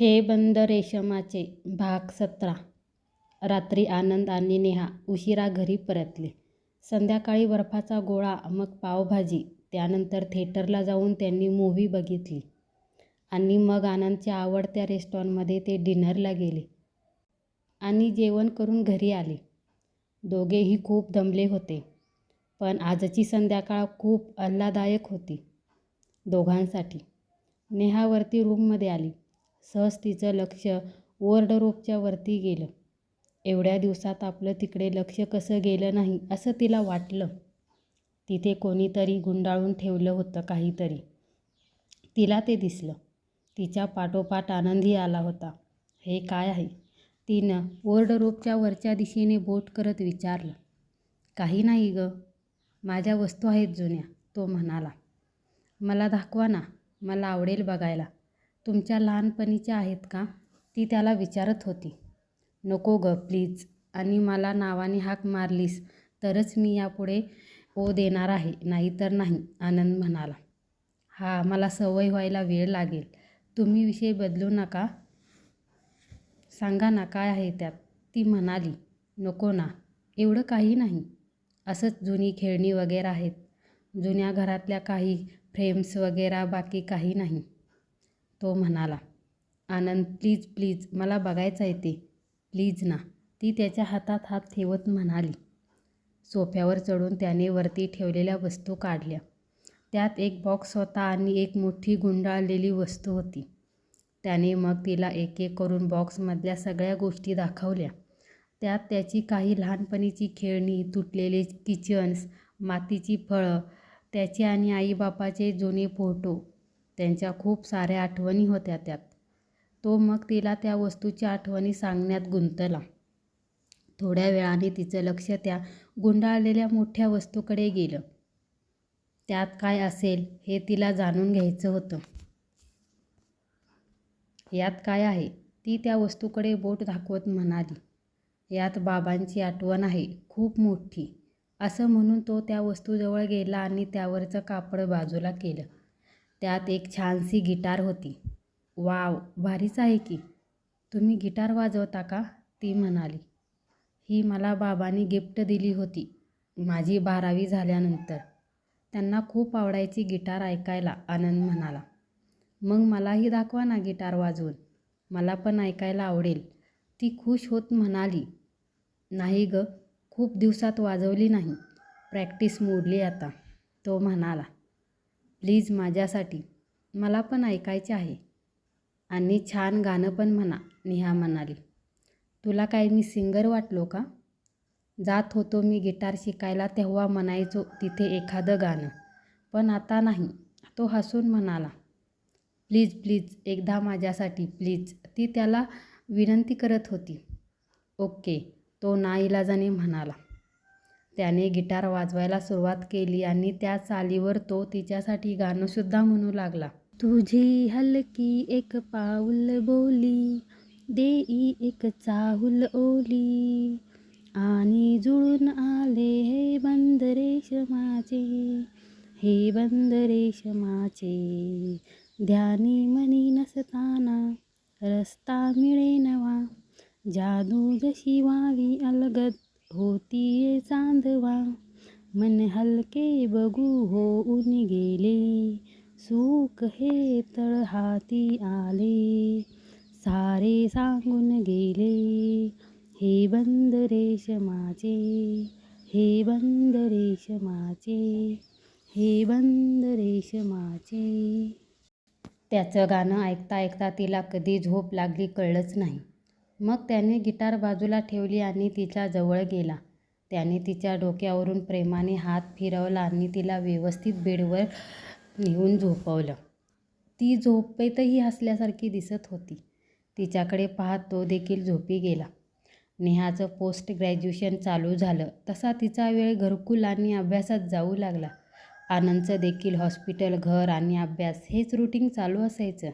हे बंद रेशमाचे भाग 17. रात्री आनंद आणि नेहा उशिरा घरी परतले. संध्याकाळी बर्फाचा गोळा, मग पावभाजी. त्यानंतर थिएटरला जाऊन त्यांनी मूव्ही बघितली आणि मग आनंदच्या आवडत्या रेस्टॉरंटमध्ये ते डिनरला गेले आणि जेवण करून घरी आले. दोघेही खूप दमले होते, पण आजची संध्याकाळ खूप आल्हाददायक होती दोघांसाठी. नेहा वरती रूममध्ये आली. सहज तिचं लक्ष वॉर्डरोबच्या वरती गेलं. एवढ्या दिवसात आपलं तिकडे लक्ष कसं गेलं नाही असं तिला वाटलं. तिथे कोणीतरी गुंडाळून ठेवलं होतं काहीतरी. तिला ते दिसलं. तिच्या पाठोपाठ आनंदही आला होता. हे काय आहे? तिनं वॉर्डरोबच्या वरच्या दिशेने बोट करत विचारलं. काही नाही गं, माझ्या वस्तू आहेत जुन्या, तो म्हणाला. मला दाखवा ना, मला आवडेल बघायला. तुमच्या लहानपणीच्या आहेत का? ती त्याला विचारत होती. नको गं प्लीज, आणि मला नावाने हाक मारलीस तरच मी यापुढे ओ देणार आहे, नाहीतर नाही, आनंद म्हणाला. हा, मला सवय व्हायला वेळ लागेल. तुम्ही विषय बदलू नका. सांगा ना काय आहे त्यात, ती म्हणाली. नको ना, एवढं काही नाही. असंच जुनी खेळणी वगैरे आहेत. जुन्या घरातल्या काही फ्रेम्स वगैरे, बाकी काही नाही, तो म्हणाला. आनंद, प्लीज प्लीज, मला बघायचं आहे ते, प्लीज ना, ती त्याच्या हातात हात ठेवत म्हणाली. सोफ्यावर चढून त्याने वरती ठेवलेल्या वस्तू काढल्या. त्यात एक बॉक्स होता आणि एक मोठी गुंडाळलेली वस्तू होती. त्याने मग तिला एक एक करून बॉक्समधल्या सगळ्या गोष्टी दाखवल्या. त्यात त्याची काही लहानपणीची खेळणी, तुटलेले किचन्स, मातीची फळं, त्याचे आणि आईबापाचे जुने फोटो. त्यांच्या खूप साऱ्या आठवणी होत्या त्यात. तो मग तिला त्या वस्तूच्या आठवणी सांगण्यात गुंतला. थोड्या वेळाने तिचं लक्ष त्या गुंडाळलेल्या मोठ्या वस्तूकडे गेलं. त्यात काय असेल हे तिला जाणून घ्यायचं होतं. यात काय आहे? ती त्या वस्तूकडे बोट दाखवत म्हणाली. यात बाबांची आठवण आहे, खूप मोठी, असं म्हणून तो त्या वस्तूजवळ गेला आणि त्यावरचं कापड बाजूला केलं. त्यात एक छानशी गिटार होती. वाव, भारीच आहे की. तुम्ही गिटार वाजवता का? ती म्हणाली. ही मला बाबांनी गिफ्ट दिली होती माझी 12वी झाल्यानंतर. त्यांना खूप आवडायची गिटार ऐकायला, आनंद म्हणाला. मग मलाही दाखवा ना गिटार वाजवून, मला पण ऐकायला आवडेल, ती खुश होत म्हणाली. नाही गं, खूप दिवसात वाजवली नाही, प्रॅक्टिस मोडली आता, तो म्हणाला. प्लीज माझ्यासाठी, मला पण ऐकायचे आहे. आणि छान गाणं पण म्हणा, नेहा म्हणाली. तुला काय मी सिंगर वाटलो का? जात होतो मी गिटार शिकायला तेव्हा म्हणायचो तिथे एखादं गाणं, पण आता नाही, तो हसून म्हणाला. प्लीज प्लीज, एकदा माझ्यासाठी प्लीज, ती त्याला विनंती करत होती. ओके, तो नाईलाजाने म्हणाला. त्याने गिटार वाजवायला सुरुवात केली आणि त्या चालीवर तो तिच्यासाठी गाणंसुद्धा म्हणू लागला. तुझी हलकी एक पाऊल बोली, देई एक चाहूल ओली, आणि जुळून आले हे बंद रेशमाचे, हे बंद रेशमाचे, ध्यानी मनी नसताना रस्ता मिळे नवा, जादू जशी व्हावी अलगद होतीये चांदवा, मन हलके बघू होऊन गेले, सुख हे तळहाती आले, सारे सांगून गेले, हे बंद रेशमाचे, हे बंद रेशमाचे, हे बंद रेशमाचे. त्याचं गाणं ऐकता ऐकता तिला कधी झोप लागली कळलंच नाही. मग त्याने गिटार बाजूला ठेवली आणि तिच्या जवळ गेला. त्याने तिच्या डोक्यावरून प्रेमाने हात फिरवला आणि तिला व्यवस्थित बेडवर नेऊन झोपवलं. ती झोपेतही हसल्यासारखी दिसत होती. तिच्याकडे पाहत तो देखील झोपी गेला. नेहाचं पोस्ट ग्रॅज्युएशन चालू झालं तसा तिचा वेळ घरकुल आणि अभ्यासात जाऊ लागला. आनंदचं देखील हॉस्पिटल, घर आणि अभ्यास हेच रुटीन चालू असायचं.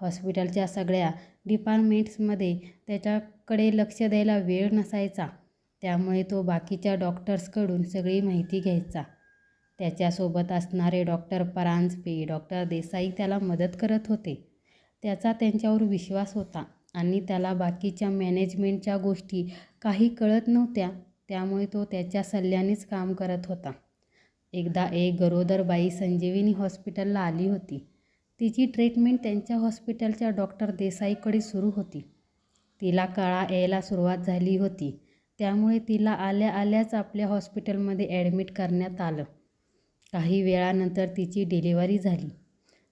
हॉस्पिटलच्या सगळ्या डिपार्टमेंट्समध्ये त्याच्याकडे लक्ष द्यायला वेळ नसायचा, त्यामुळे तो बाकीच्या डॉक्टर्सकडून सगळी माहिती घ्यायचा. त्याच्यासोबत असणारे डॉक्टर परांजपे, डॉक्टर देसाई त्याला मदत करत होते. त्याचा त्यांच्यावर विश्वास होता आणि त्याला बाकीच्या मॅनेजमेंटच्या गोष्टी काही कळत नव्हत्या, त्यामुळे तो त्याच्या सल्ल्यानेच काम करत होता. एकदा एक गरोदर बाई संजीवनी हॉस्पिटलला आली होती. तिची ट्रीटमेंट त्यांच्या हॉस्पिटलच्या डॉक्टर देसाईकडे सुरू होती. तिला कळा यायला सुरुवात झाली होती, त्यामुळे तिला आल्या आल्याच आपल्या हॉस्पिटलमध्ये ॲडमिट करण्यात आलं. काही वेळानंतर तिची डिलिव्हरी झाली.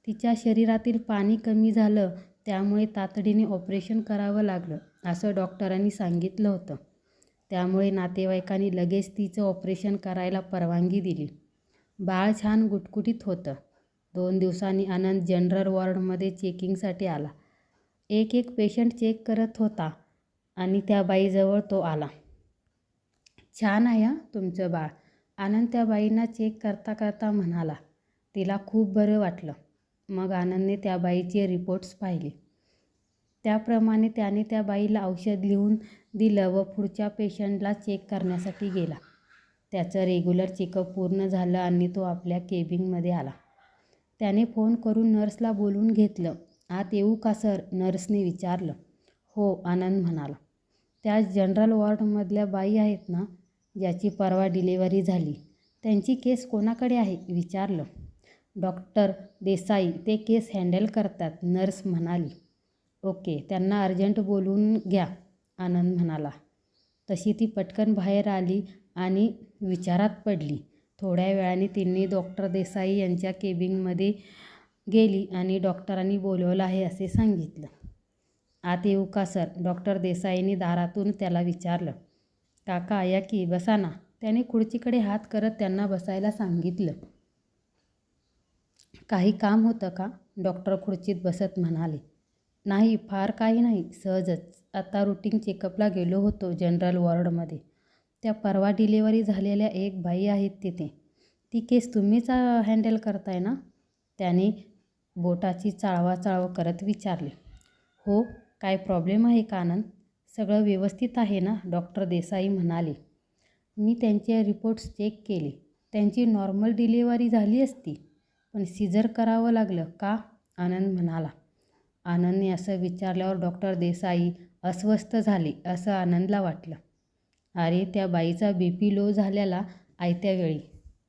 तिच्या शरीरातील पाणी कमी झालं, त्यामुळे तातडीने ऑपरेशन करावं लागलं असं डॉक्टरांनी सांगितलं होतं. त्यामुळे नातेवाईकांनी लगेच तिचं ऑपरेशन करायला परवानगी दिली. बाळ छान गुटगुटीत होतं. 2 दिवसांनी आनंद जनरल वॉर्डमध्ये चेकिंगसाठी आला. एक पेशंट चेक करत होता आणि त्या बाईजवळ तो आला. छान आहे हां तुमचं बाळ, आनंद त्या बाईंना चेक करता करता म्हणाला. तिला खूप बरं वाटलं. मग आनंदने त्या बाईचे रिपोर्ट्स पाहिले. त्याप्रमाणे त्याने त्या बाईला औषध लिहून दिलं व पुढच्या पेशंटला चेक करण्यासाठी गेला. त्याचं रेग्युलर चेकअप पूर्ण झालं आणि तो आपल्या केबिनमध्ये आला. त्याने फोन करून नर्सला बोलवून घेतलं. आत येऊ का सर, नर्सने विचारलं. हो, आनंद म्हणाला. त्या जनरल वॉर्डमधल्या बाई आहेत ना, ज्याची परवा डिलिव्हरी झाली, त्यांची केस कोणाकडे आहे विचारलं. डॉक्टर देसाई ते केस हँडल करतात, नर्स म्हणाली. ओके, त्यांना अर्जंट बोलवून घ्या, आनंद म्हणाला. तशी ती पटकन बाहेर आली आणि विचारात पडली. थोड्या वेळाने तिने डॉक्टर देसाई यांच्या केबिनमध्ये गेली आणि डॉक्टरांनी बोलवलं आहे असे सांगितलं. आत येऊ का सर, डॉक्टर देसाईंनी दारातून त्याला विचारलं. काका या की, बसा ना, त्याने खुर्चीकडे हात करत त्यांना बसायला सांगितलं. काही काम होतं का, डॉक्टर खुर्चीत बसत म्हणाले. नाही, फार काही नाही, सहजच. आता रुटीन चेकअपला गेलो होतो जनरल वॉर्डमध्ये. त्या परवा डिलिव्हरी झालेल्या एक बाई आहेत तिथे. ती केस तुम्हीच हँडल करताय ना, त्याने बोटाची चाळवाचाळव करत विचारले. हो, काय प्रॉब्लेम आहे का आनंद, सगळं व्यवस्थित आहे ना, डॉक्टर देसाई म्हणाले. मी त्यांचे रिपोर्ट्स चेक केले. त्यांची नॉर्मल डिलिव्हरी झाली असती, पण सिझर करावं लागलं का, आनंद म्हणाला. आनंदने असं विचारल्यावर डॉक्टर देसाई अस्वस्थ झाले असं आनंदला वाटलं. अरे, त्या बाईचा BP लो झालेला आयत्या वेळी,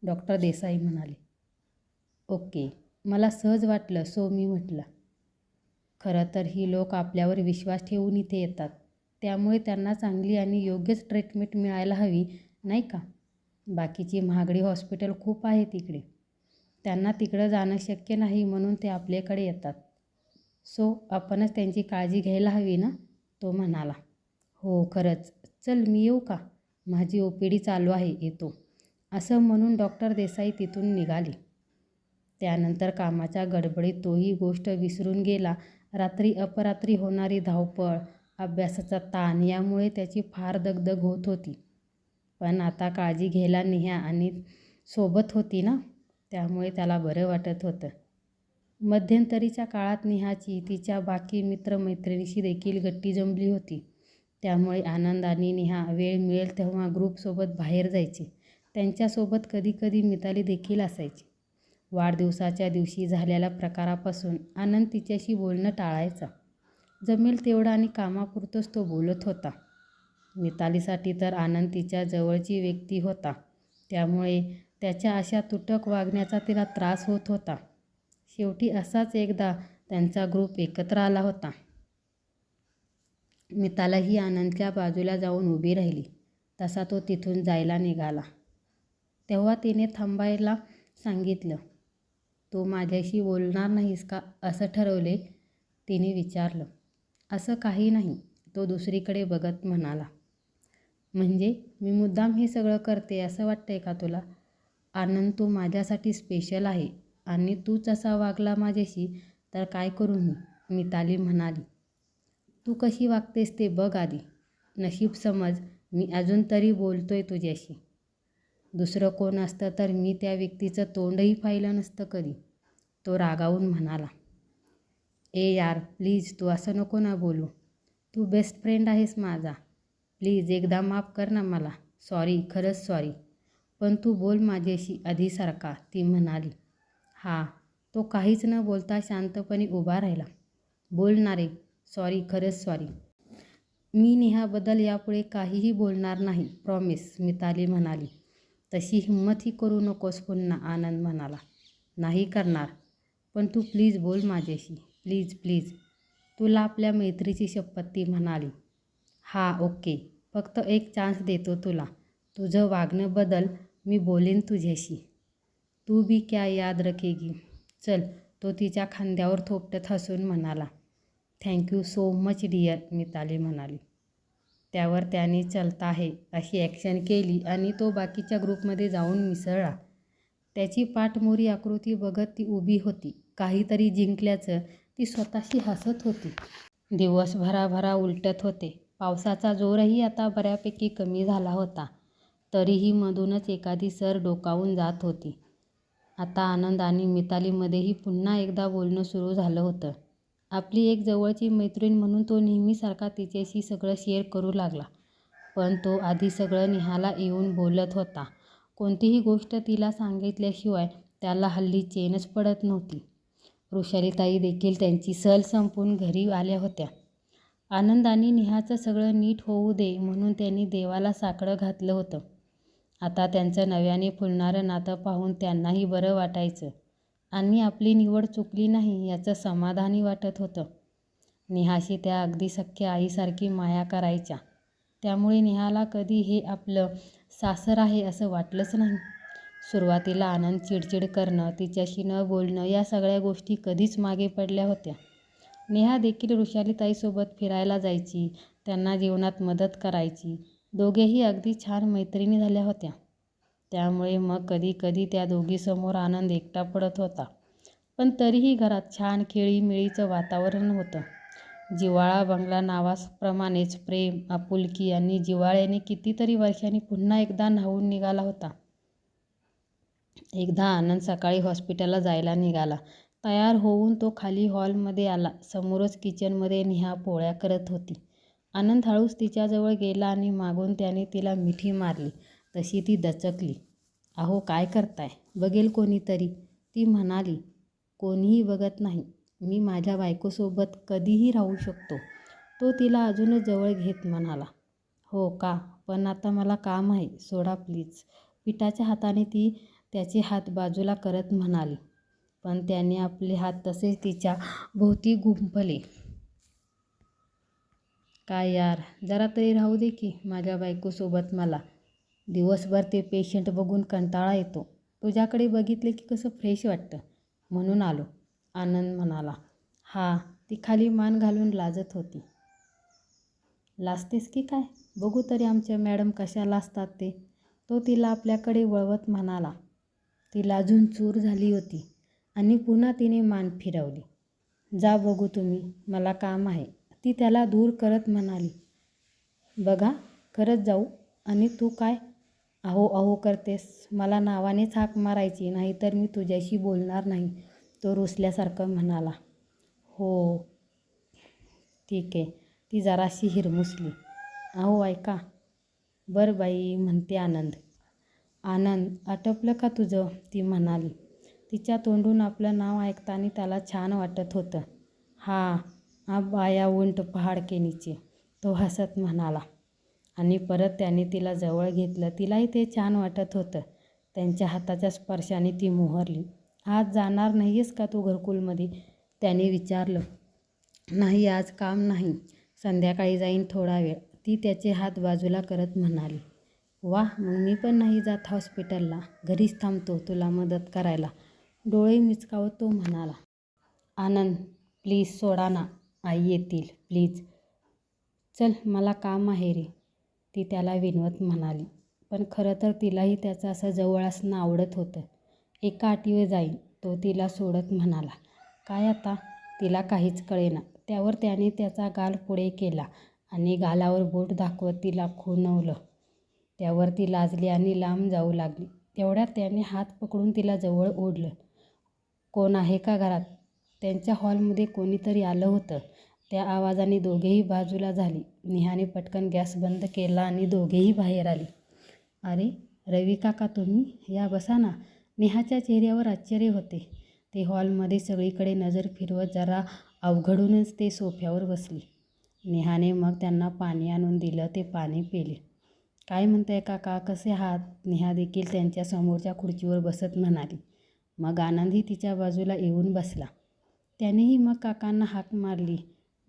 डॉक्टर देसाई म्हणाले. ओके, मला सहज वाटलं सो मी म्हटलं. खरं तर ही लोक आपल्यावर विश्वास ठेवून इथे येतात, त्यामुळे त्यांना चांगली आणि योग्यच ट्रीटमेंट मिळायला हवी नाही का. बाकीची महागडी हॉस्पिटल खूप आहेत तिकडे, त्यांना तिकडं जाणं शक्य नाही म्हणून ते आपल्याकडे येतात. सो आपणच त्यांची काळजी घ्यायला हवी ना, तो म्हणाला. हो खरंच, चल मी येऊ का, माझी OPD चालू आहे, येतो, असं म्हणून डॉक्टर देसाई तिथून निघाले. त्यानंतर कामाच्या गडबडीत तोही गोष्ट विसरून गेला. रात्री अपरात्री होणारी धावपळ, अभ्यासाचा ताण यामुळे त्याची फार दगदग होत होती. पण आता काळजी घ्यायला नेहा आणि सोबत होती ना, त्यामुळे त्याला बरं वाटत होतं. मध्यंतरीच्या काळात नेहाची तिच्या बाकी मित्रमैत्रिणीशी देखील गट्टी जमली होती. त्यामुळे आनंद आणि नेहा वेळ मिळेल तेव्हा ग्रुपसोबत बाहेर जायचे. त्यांच्यासोबत कधीकधी मिताली देखील असायची. वाढदिवसाच्या दिवशी झालेल्या प्रकारापासून आनंद तिच्याशी बोलणं टाळायचा. जमेल तेवढं आणि कामापुरतंच तो बोलत होता. मितालीसाठी तर आनंद तिच्या जवळची व्यक्ती होता, त्यामुळे त्याच्या अशा तुटक वागण्याचा तिला त्रास होत होता. शेवटी असाच एकदा त्यांचा ग्रुप एकत्र आला होता. मितालाही आनंदच्या बाजूला जाऊन उभी राहिली. तसा तो तिथून जायला निघाला तेव्हा तिने थांबायला सांगितलं. तू माझ्याशी बोलणार नाहीस का असं ठरवले, तिने विचारलं. असं काही नाही, तो दुसरीकडे बघत म्हणाला. म्हणजे मी मुद्दाम हे सगळं करते असं वाटतंय का तुला, आनंद तू माझ्यासाठी स्पेशल आहे आणि तूच असा वागला माझ्याशी तर काय करू मी, मिताली म्हणाली. तू कशी वागतेस ते बघ आधी, नशीब समज मी अजून तरी बोलतोय तुझ्याशी. दुसरं कोण असतं तर मी त्या व्यक्तीचं तोंडही पाहिलं नसतं कधी, तो रागावून म्हणाला. ए यार प्लीज, तू असं नको ना बोलू, तू बेस्ट फ्रेंड आहेस माझा, प्लीज एकदा माफ कर ना मला, सॉरी, खरंच सॉरी, पण तू बोल माझ्याशी आधीसारखा, ती म्हणाली. हा, तो काहीच न बोलता शांतपणे उभा राहिला. बोलणारे. सॉरी, खरंच सॉरी. मी नेहाबद्दल यापुढे काहीही बोलणार नाही, प्रॉमिस, मिताली म्हणाली. तशी हिंमतही करू नकोस पुन्हा, आनंद म्हणाला. नाही करणार, पण तू प्लीज बोल माझ्याशी, प्लीज प्लीज. तुला आपल्या मैत्रीची शपथ, ती म्हणाली. हां, ओके, फक्त एक चान्स देतो तुला. तुझं वागणं बदल, मी बोलेन तुझ्याशी. तू भी क्या याद रखेगी. चल, तो तिच्या खांद्यावर थोपटत हसून म्हणाला. Thank you so much dear, Mitali म्हणाली. त्यावर त्याने चलता है अशी ॲक्शन केली आणि तो बाकीच्या ग्रुपमध्ये जाऊन मिसळला. त्याची पाठमोरी आकृती बघत ती उभी होती. काहीतरी जिंकल्याचं ती स्वतःशी हसत होती. दिवस भराभरा उलटत होते. पावसाचा जोरही आता बऱ्यापैकी कमी झाला होता. तरीही मधूनच एखादी सर डोकावून जात होती. आता आनंद आणि मितालीमध्येही पुन्हा एकदा बोलणं सुरू झालं होतं. आपली एक जवळची मैत्रीण म्हणून तो नेहमीसारखा तिच्याशी सगळं शेअर करू लागला. पण तो आधी सगळं नेहाला येऊन बोलत होता. कोणतीही गोष्ट तिला सांगितल्याशिवाय त्याला हल्ली चैनच पडत नव्हती. वृषालीताई देखील त्यांची सहल संपून घरी आल्या होत्या. आनंद आणि नेहाचं सगळं नीट होऊ दे म्हणून त्यांनी देवाला साकडं घातलं होतं. आता त्यांचं नव्याने फुलणारं नातं पाहून त्यांनाही बरं वाटायचं आणि आपली निवड चुकली नाही याचं समाधानही वाटत होतं. नेहाशी त्या अगदी सख्या आईसारखी माया करायच्या. त्यामुळे नेहाला कधी हे आपलं सासर आहे असं वाटलंच नाही. सुरुवातीला आनंद चिडचिड करणं, तिच्याशी न बोलणं या सगळ्या गोष्टी कधीच मागे पडल्या होत्या. नेहा देखील वृषालीताईसोबत फिरायला जायची, त्यांना जीवनात मदत करायची. दोघेही अगदी छान मैत्रिणी झाल्या होत्या. त्यामुळे मग कधी कधी त्या दोघींसमोर आनंद एकटा पडत होता. पण तरीही घरात छान खेळीमेळीचं वातावरण होतं. जिव्हाळा बंगला नावाप्रमाणेच प्रेम, आपुलकी आणि जिव्हाळ्याने कितीतरी वर्षांनी पुन्हा एकदा न्हावून निघाला होता. एकदा आनंद सकाळी हॉस्पिटलला जायला निघाला. तयार होऊन तो खाली हॉलमध्ये आला. समोरच किचनमध्ये नेहा पोळ्या करत होती. आनंद हळूच तिच्याजवळ गेला आणि मागून त्याने तिला मिठी मारली. तशी ती दचकली. अहो, काय करताय? बघेल कोणीतरी, ती म्हणाली. कोणीही बघत नाही. मी माझ्या बायकोसोबत कधीही राहू शकतो, तो तिला अजूनच जवळ घेत म्हणाला. हो का? पण आता मला काम आहे, सोडा प्लीज. पिठाच्या हाताने ती त्याचे हात बाजूला करत म्हणाली. पण त्याने आपले हात तसेच तिच्या भोवती गुंफले. काय यार, जरा तरी राहू दे की माझ्या बायकोसोबत मला. दिवसभर ते पेशंट बघून कंटाळा येतो. तुझ्याकडे बघितले की कसं फ्रेश वाटतं, म्हणून आलो, आनंद म्हणाला. हा, ती खाली मान घालून लाजत होती. लाजतेस की काय? बघू तरी आमच्या मॅडम कशा लाजतात ते, तो तिला आपल्याकडे वळवत म्हणाला. ती लाजून चूर झाली होती आणि पुन्हा तिने मान फिरवली. जा बघू तुम्ही, मला काम आहे, ती त्याला दूर करत म्हणाली. बघा, खरंच जाऊ? आणि तू काय अहो अहो करतेस? मला नावानेच हाक मारायची, नाहीतर मी तुझ्याशी बोलणार नाही, तो रुसल्यासारखं म्हणाला. हो ठीक आहे, ती जराशी हिरमुसली. अहो ऐका. बरं बाई, म्हणते आनंद. आनंद, आटपलं का तुझं? ती म्हणाली. तिच्या तोंडून आपलं नाव ऐकताना त्याला छान वाटत होतं. हा, अब आया ऊंट पहाड के नीचे, तो हसत म्हणाला. आणि परत त्याने तिला जवळ घेतलं. तिलाही ते छान वाटत होतं. त्यांच्या हाताच्या स्पर्शाने ती मोहरली. आज जाणार नाहीयेस का तू घरकुलमध्ये? त्याने विचारलं. नाही, आज काम नाही, संध्याकाळी जाईन थोडा वेळ, ती त्याचे हात बाजूला करत म्हणाली. वाह, मग मी पण नाही जात हॉस्पिटलला, घरीच थांबतो तुला मदत करायला, डोळे मिचकावत तो म्हणाला. आनंद, प्लीज सोडा ना, आई येतील, प्लीज. चल, मला काम आहे रे, ती त्याला विनवत म्हणाली. पण खरं तर तिलाही त्याचं असं जवळ असणं आवडत होतं. एका अटीवर जाईन, तो तिला सोडत म्हणाला. काय आता? तिला काहीच कळेना. त्यावर त्याने त्याचा गाल पुढे केला आणि गालावर बोट दाखवत तिला खुणवलं. त्यावर ती लाजली आणि लांब जाऊ लागली. तेवढ्यात त्याने हात पकडून तिला जवळ ओढलं. कोण आहे का घरात? त्यांच्या हॉलमध्ये कोणीतरी आलं होतं. त्या आवाजाने दोघेही बाजूला झाली. नेहाने पटकन गॅस बंद केला आणि दोघेही बाहेर आले. अरे रवी काका, तुम्ही? या, बसा ना. नेहाच्या चेहऱ्यावर आश्चर्य होते. ते हॉलमध्ये सगळीकडे नजर फिरवत जरा अवघडूनच ते सोफ्यावर बसली. नेहाने मग त्यांना पाणी आणून दिलं. ते पाणी पिले. काय म्हणताय काका, कसे आहात? नेहा देखील त्यांच्या समोरच्या खुर्चीवर बसत म्हणाली. मग आनंदही तिच्या बाजूला येऊन बसला. त्यानेही मग काकांना हाक मारली.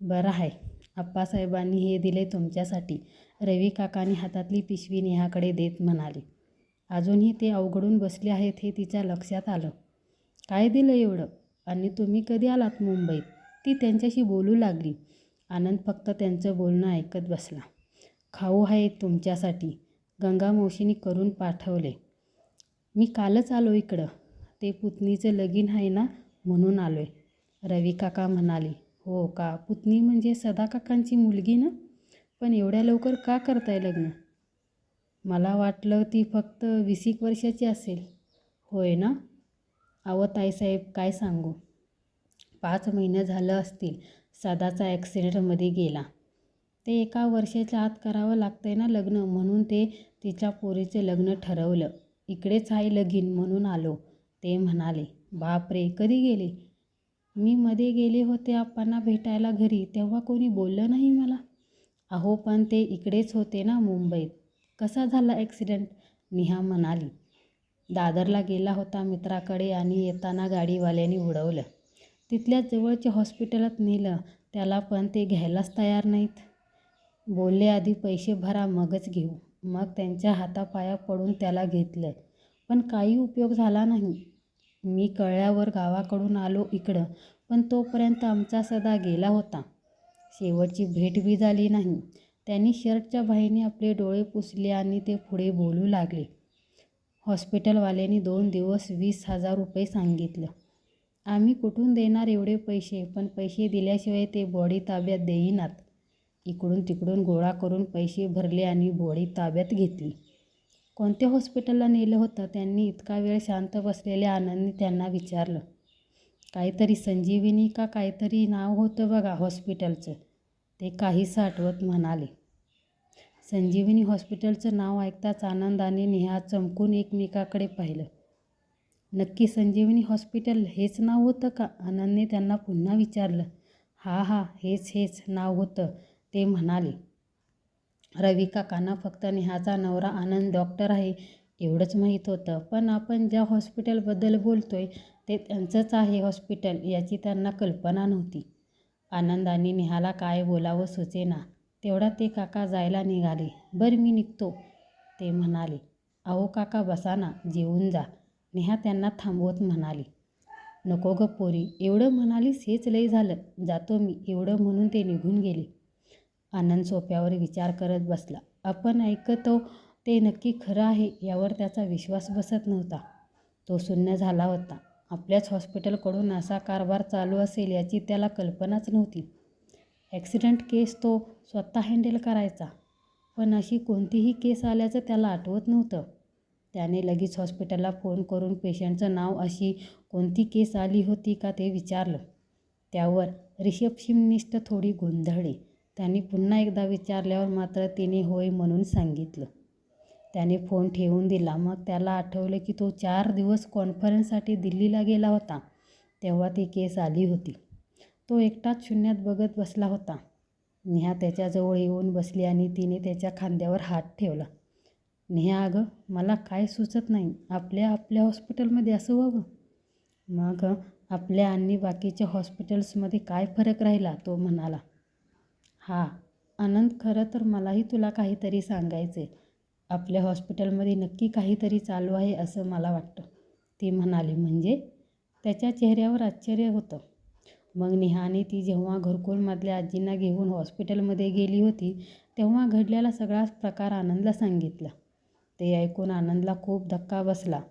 बरं आहे, आप्पासाहेबांनी हे दिले तुमच्यासाठी. रवी काकांनी हातातली पिशवी नेहाकडे देत म्हणाले. अजूनही ते अवघडून बसले आहेत हे तिच्या लक्षात आलं. काय दिलं एवढं? आणि तुम्ही कधी आलात मुंबईत? ती त्यांच्याशी बोलू लागली. आनंद फक्त त्यांचं बोलणं ऐकत बसला. खाऊ आहे तुमच्यासाठी, गंगा मावशीने करून पाठवले. मी कालच आलो इकडं. ते पुतणीचं लगीन आहे ना, म्हणून आलोय. रवी काका म्हणाले. हो का? पुतणी म्हणजे सदाकाकांची मुलगी ना? पण एवढ्या लवकर का करताय लग्न? मला वाटलं ती फक्त 20 वर्षाची असेल. होय ना? अहो ताईसाहेब, काय सांगू, 5 महिने झालं असतील. सदाचा ॲक्सिडेंटमध्ये गेला. ते 1 वर्षाच्या आत करावं लागतंय ना लग्न, म्हणून ते तिच्या पोरीचे लग्न ठरवलं. इकडेच आहे लगीन म्हणून आलो, ते म्हणाले. बापरे, कधी गेले? मी मध्ये गेले होते आप्पांना भेटायला घरी, तेव्हा कोणी बोललं नाही मला. अहो पण ते इकडेच होते ना मुंबईत. कसा झाला ॲक्सिडेंट? नेहा म्हणाली. दादरला गेला होता मित्राकडे आणि येताना गाडीवाल्याने उडवलं. तिथल्या जवळच्या हॉस्पिटलात नेलं त्याला, पण ते घ्यायलाच तयार नाहीत. बोलले आधी पैसे भरा मगच घेऊ. मग त्यांच्या हातापाया पडून त्याला घेतलं, पण काही उपयोग झाला नाही. मी कळल्यावर गावाकडून आलो इकडं, पण तोपर्यंत आमचा सदा गेला होता. शेवटची भेट बी झाली नाही. त्यांनी शर्टच्या बाहीने आपले डोळे पुसले आणि ते पुढे बोलू लागले. हॉस्पिटलवाल्यांनी 2 दिवस 20,000 रुपये सांगितलं. आम्ही कुठून देणार एवढे पैसे? पण पैसे दिल्याशिवाय ते बॉडी ताब्यात देईनात. इकडून तिकडून गोळा करून पैसे भरले आणि बॉडी ताब्यात घेतली. कोणत्या हॉस्पिटलला नेलं होतं? त्यांनी इतका वेळ शांत बसलेल्या आनंदने त्यांना विचारलं. काहीतरी संजीवनी का काहीतरी नाव होतं बघा हॉस्पिटलचं, ते काहीसं आठवत म्हणाले. संजीवनी हॉस्पिटलचं नाव ऐकताच आनंद आणि नेहा चमकून एकमेकाकडे पाहिलं. नक्की संजीवनी हॉस्पिटल हेच नाव होतं का? आनंदने त्यांना पुन्हा विचारलं. हा हेच नाव होतं, ते म्हणाले. रवी काकांना फक्त नेहाचा नवरा आनंद डॉक्टर आहे एवढंच माहीत होतं, पण आपण ज्या हॉस्पिटलबद्दल बोलतोय ते त्यांचंच आहे हॉस्पिटल याची त्यांना कल्पना नव्हती. आनंद आणि नेहाला काय बोलावं सुचेना. तेवढ्यात ते काका जायला निघाले. बरं मी निघतो, ते म्हणाले. अहो काका बसा ना, जेवून जा, नेहा त्यांना थांबवत म्हणाली. नको ग पोरी, एवढं म्हणालीस हेच लय झालं, जातो मी, एवढं म्हणून ते निघून गेले. आनंद सोफ्यावर विचार करत बसला. आपण ऐकतो ते नक्की खरं आहे यावर त्याचा विश्वास बसत नव्हता. तो शून्य झाला होता. आपल्याच हॉस्पिटलकडून असा कारभार चालू असेल याची त्याला कल्पनाच नव्हती. ॲक्सिडेंट केस तो स्वतः हँडल करायचा, पण अशी कोणतीही केस आल्याचं त्याला आठवत नव्हतं. त्याने लगेच हॉस्पिटलला फोन करून पेशंटचं नाव, अशी कोणती केस आली होती का ते विचारलं. त्यावर रिसेप्शनिस्ट थोडी गोंधळली. त्यांनी पुन्हा एकदा विचारल्यावर मात्र तिने होय म्हणून सांगितलं. त्याने फोन ठेवून दिला. मग त्याला आठवलं की तो 4 दिवस कॉन्फरन्ससाठी दिल्लीला गेला होता, तेव्हा ती केस आली होती. तो एकटाच शून्यात बघत बसला होता. नेहा त्याच्याजवळ येऊन बसली आणि तिने त्याच्या खांद्यावर हात ठेवला. नेहा, अगं मला काय सुचत नाही, आपल्या हॉस्पिटलमध्ये असं व्हावं. मग आपल्या आणि बाकीच्या हॉस्पिटल्समध्ये काय फरक राहिला? तो म्हणाला. आनंद, खरं तर मलाही तुला काहीतरी सांगायचं आहे. आपल्या हॉस्पिटलमध्ये नक्की काहीतरी चालू आहे असं मला वाटतं, ती म्हणाली. म्हणजे? त्याच्या चेहऱ्यावर आश्चर्य होतं. मग नेहाने ती जेव्हा घरकुलमधल्या आजींना घेऊन हॉस्पिटलमध्ये गेली होती तेव्हा घडलेला सगळा प्रकार आनंदला सांगितला. ते ऐकून आनंदला खूप धक्का बसला.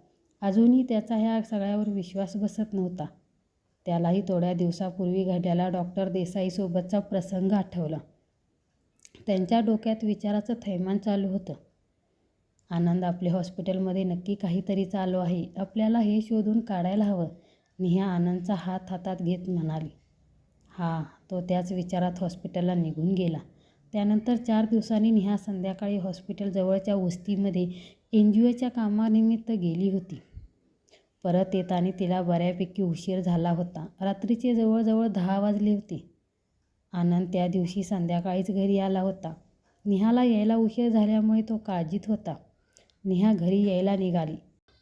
अजूनही त्याचा ह्या सगळ्यावर विश्वास बसत नव्हता. त्यालाही थोड्या दिवसापूर्वी घडलेला डॉक्टर देसाईसोबतचा प्रसंग आठवला. त्यांच्या डोक्यात विचाराचं थैमान चालू होतं. आनंद, आपल्या हॉस्पिटलमध्ये नक्की काहीतरी चालू आहे, आपल्याला हे शोधून काढायला हवं, नेहा आनंदचा हात हातात घेत म्हणाली. तो त्याच विचारात हॉस्पिटलला निघून गेला. त्यानंतर 4 दिवसांनी नेहा संध्याकाळी हॉस्पिटल जवळच्या वस्तीमध्ये NGOच्या कामानिमित्त गेली होती. परत येताना तिला बऱ्यापैकी उशीर झाला होता. रात्रीचे जवळजवळ 10 वाजले होते. आनंद त्या दिवशी संध्याकाळीच घरी आला होता. नेहाला यायला उशीर झाल्यामुळे तो काळजीत होता. नेहा घरी यायला निघाली.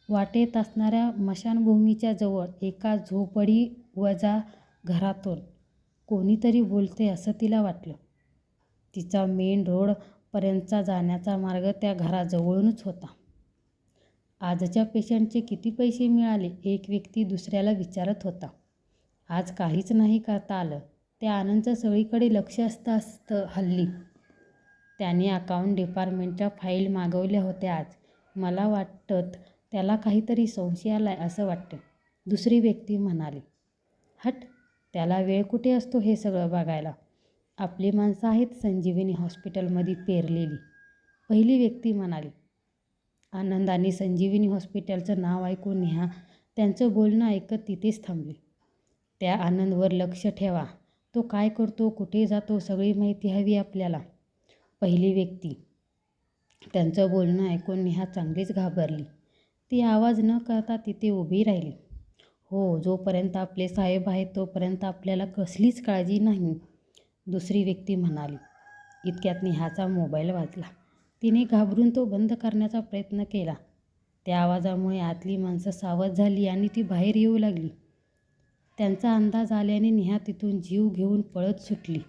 वाटेत असणाऱ्या स्मशानभूमीच्या जवळ एका झोपडीवजा घरातून कोणीतरी बोलते असं तिला वाटलं. तिचा मेन रोडपर्यंतचा जाण्याचा मार्ग त्या घराजवळूनच होता. आजच्या पेशंटचे किती पैसे मिळाले, एक व्यक्ती दुसऱ्याला विचारत होता. आज काहीच नाही करता आलं. त्या आनंदचं सगळीकडे लक्ष असतं हल्ली. त्याने अकाउंट डिपार्टमेंटच्या फाईल मागवल्या होत्या आज. मला वाटतं त्याला काहीतरी संशय आलाय असं वाटतं, दुसरी व्यक्ती म्हणाली. हट, त्याला वेळ कुठे असतो हे सगळं बघायला. आपली माणसं आहेत संजीवनी हॉस्पिटलमध्ये पेरलेली, पहिली व्यक्ती म्हणाली. आनंद आणि संजीवनी हॉस्पिटलचं नाव ऐकून नेहा त्यांचं बोलणं ऐकत तिथेच थांबली. त्या आनंदवर लक्ष ठेवा. तो काय करतो, कुठे जातो, सगळी माहिती हवी आपल्याला, पहिली व्यक्ती. त्यांचं बोलणं ऐकून नेहा चांगलीच घाबरली. ती आवाज न करता तिथे उभी राहिली. हो, जोपर्यंत आपले साहेब आहेत तोपर्यंत आपल्याला कसलीच काळजी नाही, दुसरी व्यक्ती म्हणाली. इतक्यात नेहाचा मोबाईल वाजला. तिने घाबरून तो बंद करण्याचा प्रयत्न केला. त्या आवाजामुळे आतली माणसं सावध झाली आणि ती बाहेर येऊ लागली. त्यांचा अंदाज आल्याने नेहा तिथून जीव घेऊन पळत सुटली.